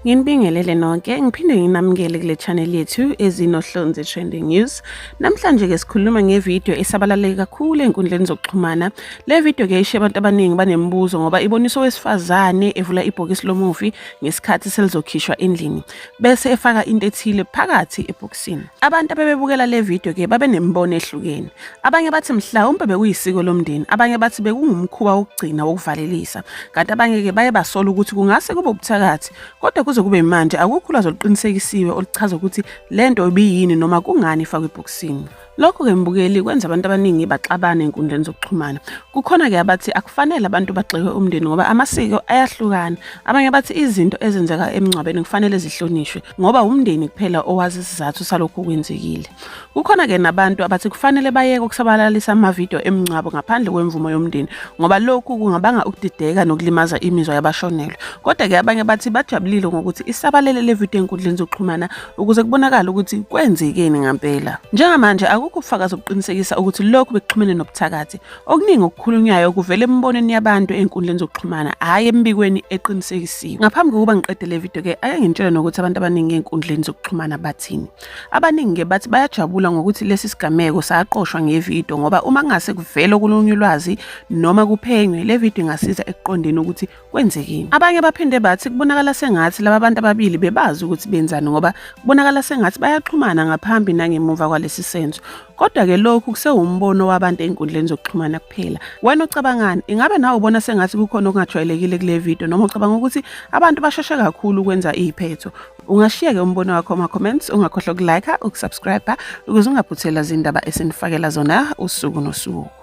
Nginibingelele nonke, ngiphinde nginamukele kule channel yethu ezinohlonze trending news. Namhlanje ke sikhuluma ngevideo esabalale kakhulu einkundleni zokuxhumana. Le video ke ishiya abantu abaningi banembuzo ngoba ibonisa owesifazane evula ibhokisi lomufi ngesikhathi selizokhishwa endlini bese efaka into ethile phakathi ebhokisini. Abantu abebebukela le video ke babe nembono ehlukene. Abanye bathi mhlawumbe bekuyisiko lomndeni, abanye bathi bekungumkhuba wokugcina wokuvalelisa. Kanti abanye ke baye basola ukuthi kungase kube ubuthakathi. Kodwa kuze kube manje akukho ulwazi oluqinisekisiwe oluchaza ukuthi lento ibiyini noma kungani ifakwe ebhokisini. Lokho ke mbukeli kwenza abantu abaningi baxabana einkundleni zokuxhumana. Kukhona ke abathi akufanele abantu bagxeke umndeni ngoba amasiko ayahlukana. Abanye bathi izinto ezenzeka emngcwabeni kufanele zihlonishwe ngoba umndeni kuphela owazi isizathu salokho kwenzekile. Kukhona ke nabantu abathi kufanele bayeke ukusabalalisa amavideo emngcwabo ngaphandle kwemvumo yomndeni ngoba lokhu kungabanga ukudideka nokulimaza imizwa yabashonelwe. Kodwa ke abanye bathi bajabulile ngokuthi isabalele le video einkundleni zokuxhumana ukuze kubonakala ukuthi kwenzekeni ngempela. Njengamanje akukho ubufakazi obuqinisekisa ukuthi lokhu bekuxhumene nobuthakathi. Okuningi okukhulunywayo kuvela embonweni yabantu einkundleni zokuxhumana, hayi embikweni eqinisekisiwe. Ngaphambi kokuba ngiqede le video ke ake ngitshele nokuthi abantu abaningi einkundleni zokuxhumana bathini. Abaningi ke bathi bayajabula ngokuthi lesi sigameko saqoshwa ngevideo ngoba uma kungase kuvele okulunye ulwazi noma kuphenywe le video ingasiza ekuqondeni ukuthi kwenzekeni. Abanye baphinde bathi kubonakala sengathi laba bantu ababili bebazi ukuthi benzani ngoba kubonakala sengathi bayaxhumana ngaphambi nangemuva kwalesi senzo. Kodwa ke lokhu kusewumbono wabantu einkundleni zokuxhumana kuphela. Wena ucabangani? Ingabe nawe ubona sengathi kukhona okungajwayelekile kule video noma ucabanga ukuthi abantu basheshe kakhulu ukwenza iziphetho? Ungashiya ke umbono wakho kuma-comments, ungakhohlwa ukulike, ukusubscribe ukuze ungaphuthela izindaba esenifakela zona usuku nosuku.